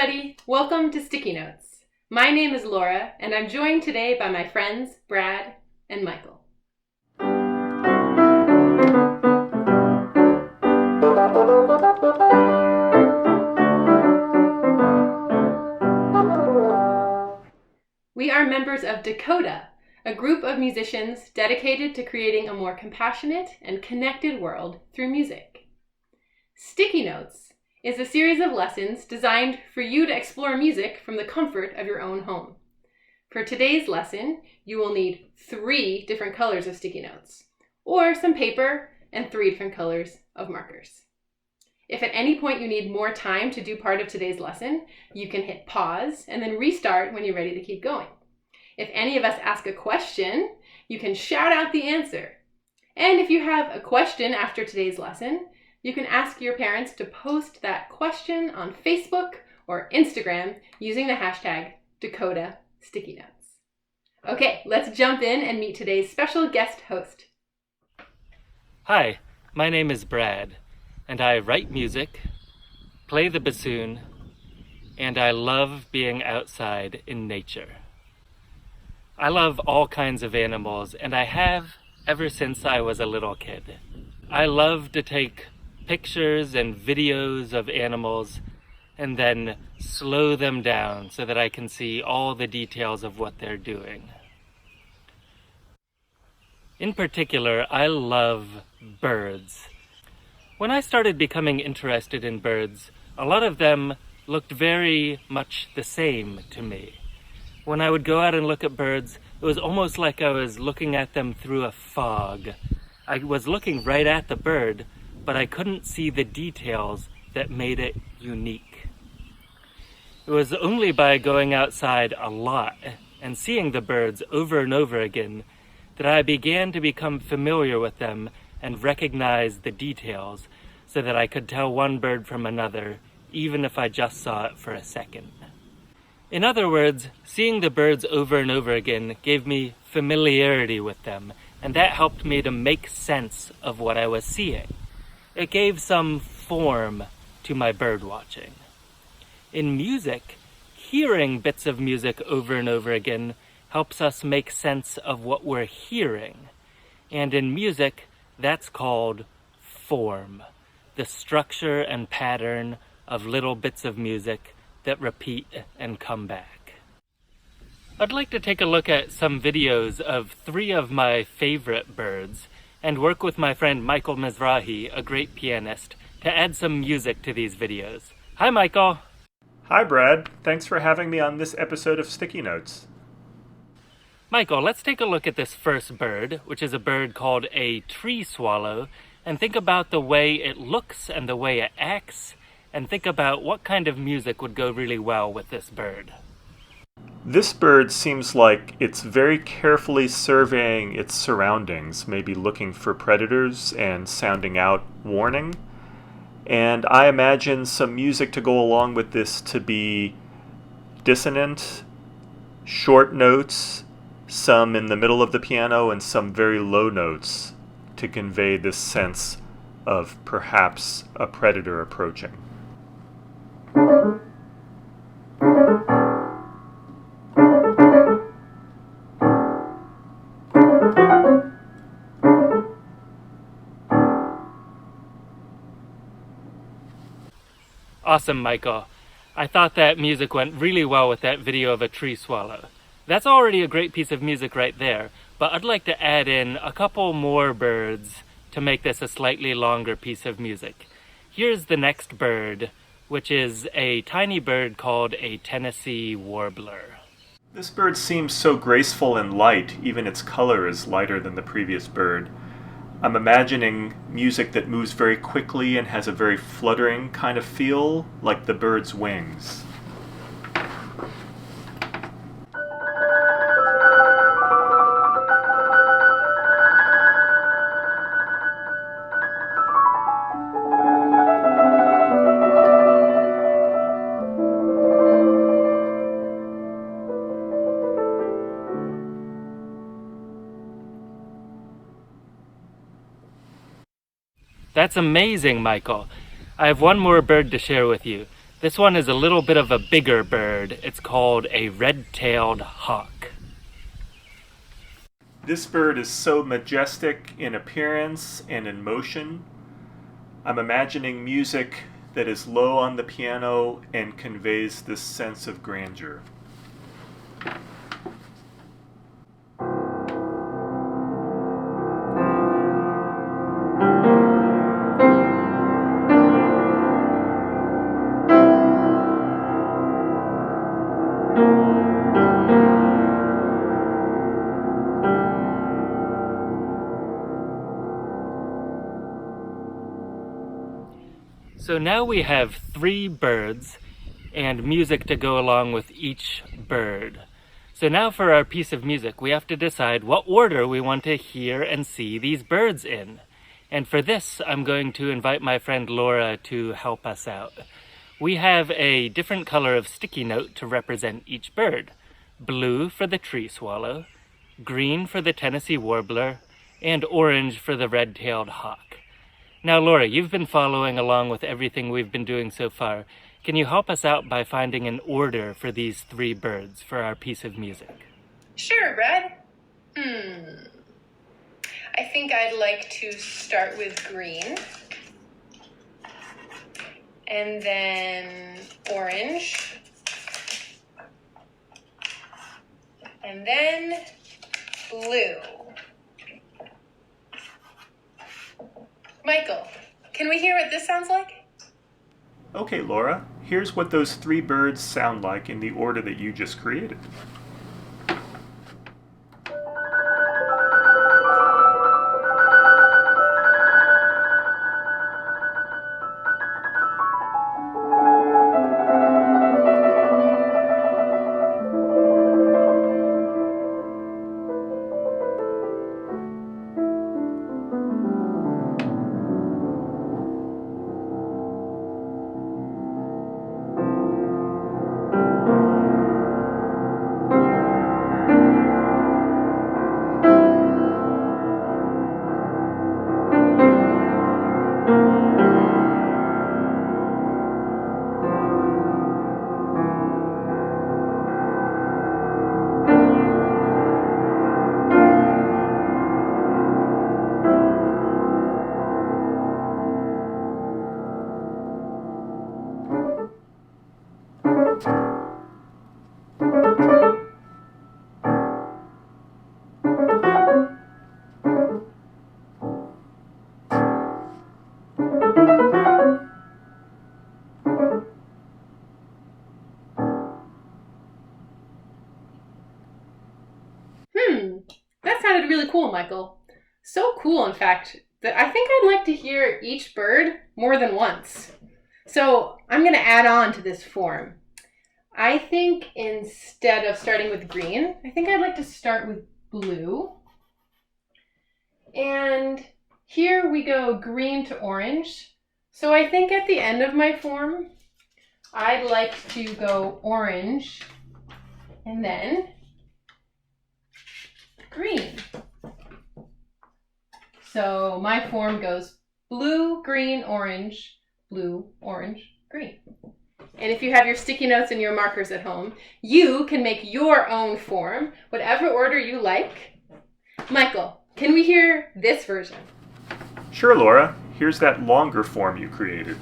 everybody! Welcome to Sticky Notes. My name is Laura, and I'm joined today by my friends Brad and Michael. We are members of Dakota, a group of musicians dedicated to creating a more compassionate and connected world through music. Sticky Notes is a series of lessons designed for you to explore music from the comfort of your own home. For today's lesson, you will need 3 different colors of sticky notes, or some paper and 3 different colors of markers. If at any point you need more time to do part of today's lesson, you can hit pause and then restart when you're ready to keep going. If any of us ask a question, you can shout out the answer. And if you have a question after today's lesson, you can ask your parents to post that question on Facebook or Instagram using the hashtag Dakota Sticky Notes. Okay, let's jump in and meet today's special guest host. Hi, my name is Brad, and I write music, play the bassoon, and I love being outside in nature. I love all kinds of animals, and I have ever since I was a little kid. I love to take pictures and videos of animals and then slow them down so that I can see all the details of what they're doing. In particular, I love birds. When I started becoming interested in birds, a lot of them looked very much the same to me. When I would go out and look at birds, it was almost like I was looking at them through a fog. I was looking right at the bird, but I couldn't see the details that made it unique. It was only by going outside a lot and seeing the birds over and over again that I began to become familiar with them and recognize the details so that I could tell one bird from another, even if I just saw it for a second. In other words, seeing the birds over and over again gave me familiarity with them, and that helped me to make sense of what I was seeing. It gave some form to my bird watching. In music, hearing bits of music over and over again helps us make sense of what we're hearing. And in music, that's called form, the structure and pattern of little bits of music that repeat and come back. I'd like to take a look at some videos of 3 of my favorite birds and work with my friend Michael Mizrahi, a great pianist, to add some music to these videos. Hi, Michael. Hi, Brad. Thanks for having me on this episode of Sticky Notes. Michael, let's take a look at this first bird, which is a bird called a tree swallow, and think about the way it looks and the way it acts, and think about what kind of music would go really well with this bird. This bird seems like it's very carefully surveying its surroundings, maybe looking for predators and sounding out warning. And I imagine some music to go along with this to be dissonant, short notes, some in the middle of the piano and some very low notes to convey this sense of perhaps a predator approaching. Awesome, Michael. I thought that music went really well with that video of a tree swallow. That's already a great piece of music right there, but I'd like to add in a couple more birds to make this a slightly longer piece of music. Here's the next bird, which is a tiny bird called a Tennessee warbler. This bird seems so graceful and light, even its color is lighter than the previous bird. I'm imagining music that moves very quickly and has a very fluttering kind of feel, like the bird's wings. That's amazing, Michael. I have one more bird to share with you. This one is a little bit of a bigger bird. It's called a red-tailed hawk. This bird is so majestic in appearance and in motion. I'm imagining music that is low on the piano and conveys this sense of grandeur. So now we have 3 birds and music to go along with each bird. So now for our piece of music, we have to decide what order we want to hear and see these birds in. And for this, I'm going to invite my friend Laura to help us out. We have a different color of sticky note to represent each bird. Blue for the tree swallow, green for the Tennessee warbler, and orange for the red-tailed hawk. Now, Laura, you've been following along with everything we've been doing so far. Can you help us out by finding an order for these 3 birds for our piece of music? Sure, Brad. I think I'd like to start with green. And then orange. And then blue. Michael, can we hear what this sounds like? Okay, Laura, here's what those 3 birds sound like in the order that you just created. That sounded really cool, Michael. So cool, in fact, that I think I'd like to hear each bird more than once. So I'm going to add on to this form. I think instead of starting with green, I think I'd like to start with blue. And here we go green to orange. So I think at the end of my form, I'd like to go orange and then green. So my form goes blue, green, orange, blue, orange, green. And if you have your sticky notes and your markers at home, you can make your own form, whatever order you like. Michael, can we hear this version? Sure, Laura. Here's that longer form you created.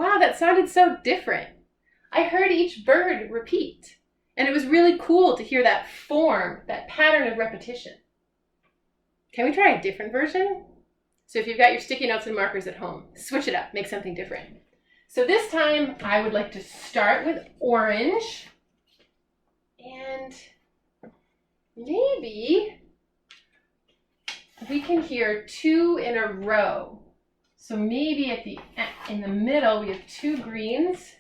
Wow, that sounded so different. I heard each bird repeat, and it was really cool to hear that form, that pattern of repetition. Can we try a different version? So if you've got your sticky notes and markers at home, switch it up, make something different. So this time I would like to start with orange, and maybe we can hear 2 in a row. So maybe in the middle we have 2 greens,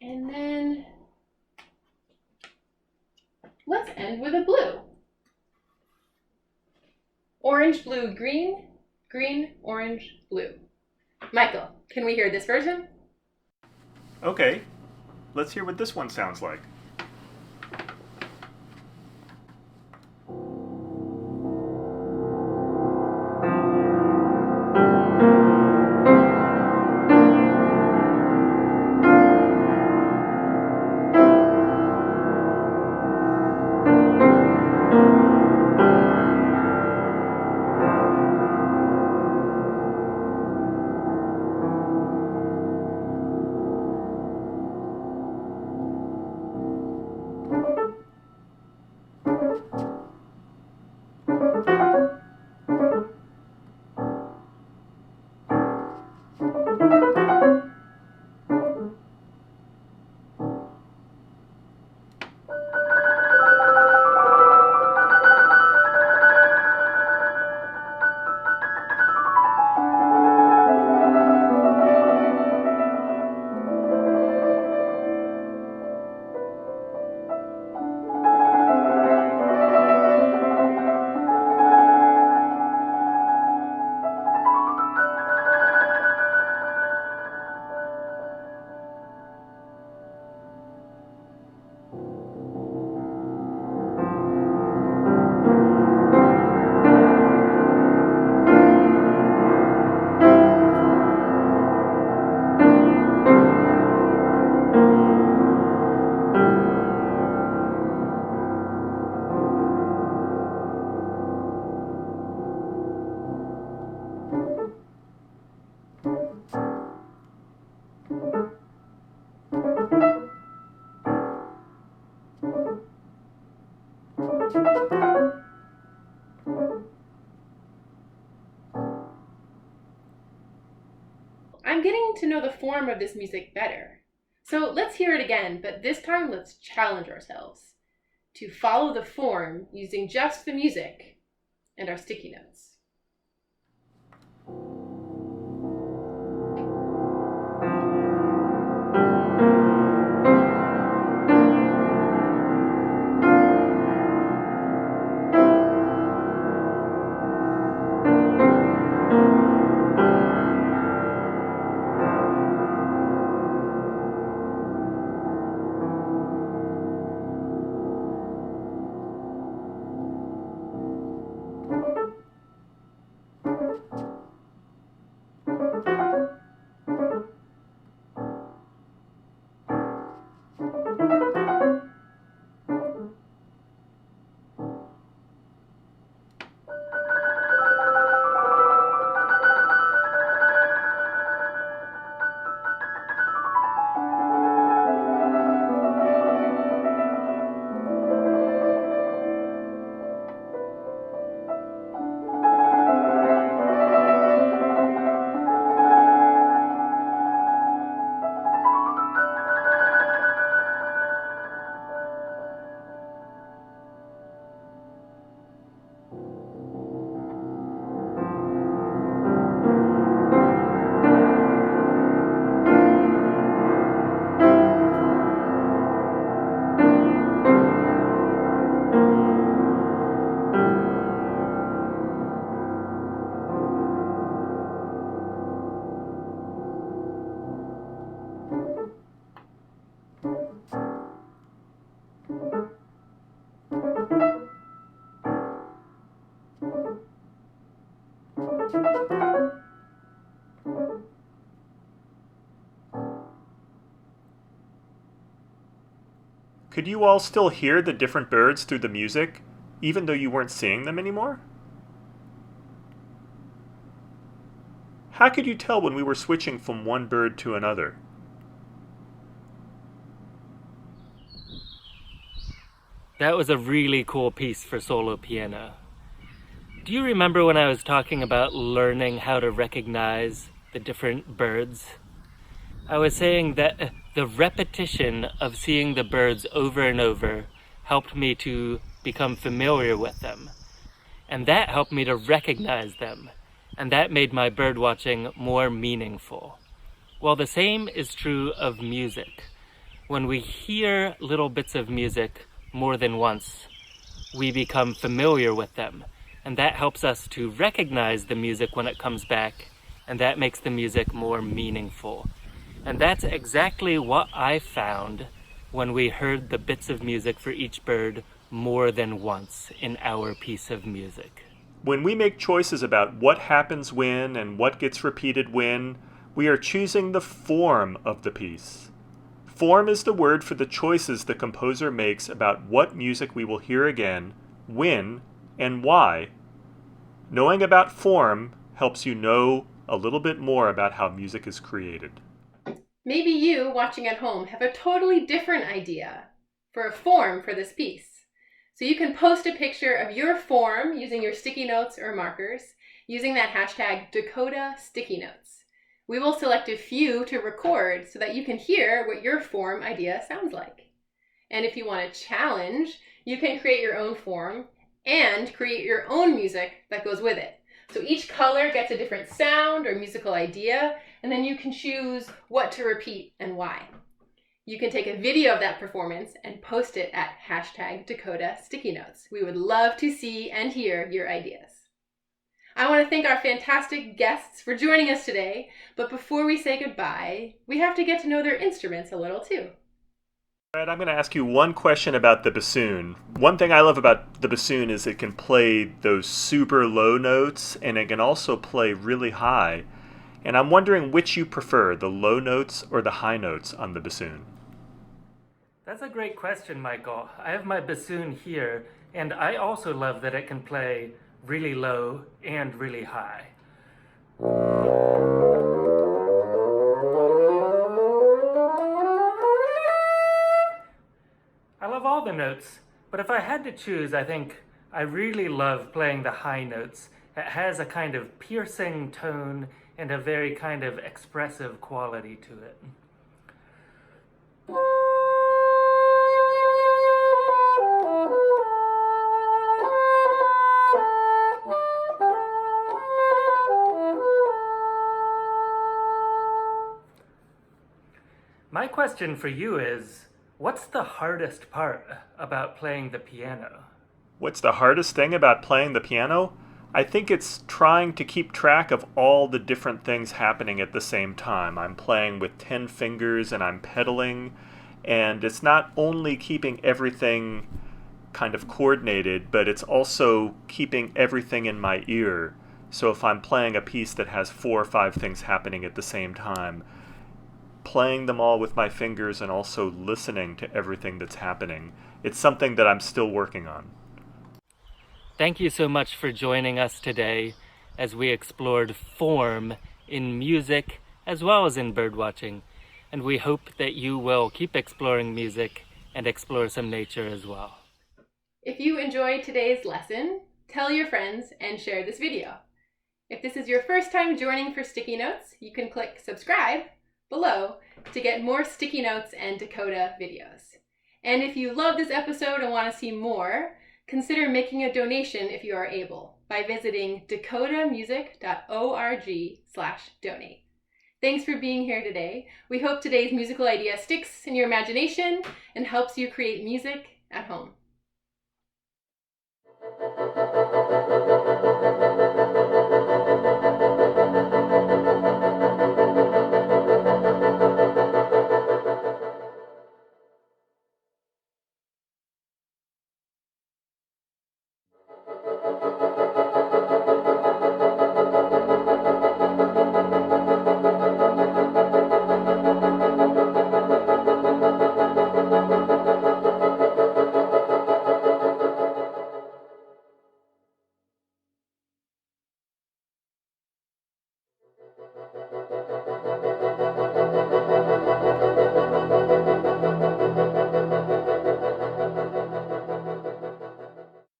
and then let's end with a blue. Orange, blue, green, green, orange, blue. Michael, can we hear this version? Okay, let's hear what this one sounds like. I'm getting to know the form of this music better. So let's hear it again, but this time let's challenge ourselves to follow the form using just the music and our sticky notes. Could you all still hear the different birds through the music, even though you weren't seeing them anymore? How could you tell when we were switching from one bird to another? That was a really cool piece for solo piano. Do you remember when I was talking about learning how to recognize the different birds? I was saying that the repetition of seeing the birds over and over helped me to become familiar with them. And that helped me to recognize them. And that made my bird watching more meaningful. Well, the same is true of music. When we hear little bits of music more than once, we become familiar with them. And that helps us to recognize the music when it comes back, and that makes the music more meaningful. And that's exactly what I found when we heard the bits of music for each bird more than once in our piece of music. When we make choices about what happens when and what gets repeated when, we are choosing the form of the piece. Form is the word for the choices the composer makes about what music we will hear again, when, and why. Knowing about form helps you know a little bit more about how music is created. Maybe you, watching at home, have a totally different idea for a form for this piece. So you can post a picture of your form using your sticky notes or markers using that hashtag Dakota Sticky Notes. We will select a few to record so that you can hear what your form idea sounds like. And if you want a challenge, you can create your own form and create your own music that goes with it. So each color gets a different sound or musical idea, and then you can choose what to repeat and why. You can take a video of that performance and post it at hashtag Dakota Sticky Notes. We would love to see and hear your ideas. I want to thank our fantastic guests for joining us today, but before we say goodbye, we have to get to know their instruments a little too. All right, I'm going to ask you one question about the bassoon. One thing I love about the bassoon is it can play those super low notes, and it can also play really high. And I'm wondering which you prefer, the low notes or the high notes on the bassoon. That's a great question, Michael. I have my bassoon here, and I also love that it can play really low and really high. I love all the notes, but if I had to choose, I think I really love playing the high notes. It has a kind of piercing tone and a very kind of expressive quality to it. My question for you is, what's the hardest part about playing the piano? What's the hardest thing about playing the piano? I think it's trying to keep track of all the different things happening at the same time. I'm playing with 10 fingers and I'm pedaling, and it's not only keeping everything kind of coordinated, but it's also keeping everything in my ear. So if I'm playing a piece that has 4 or 5 things happening at the same time, playing them all with my fingers and also listening to everything that's happening, it's something that I'm still working on. Thank you so much for joining us today as we explored form in music as well as in birdwatching, and we hope that you will keep exploring music and explore some nature as well. If you enjoyed today's lesson, tell your friends and share this video. If this is your first time joining for Sticky Notes, you can click subscribe below to get more Sticky Notes and Dakota videos. And if you love this episode and want to see more, consider making a donation if you are able by visiting dakotamusic.org/donate. Thanks for being here today. We hope today's musical idea sticks in your imagination and helps you create music at home.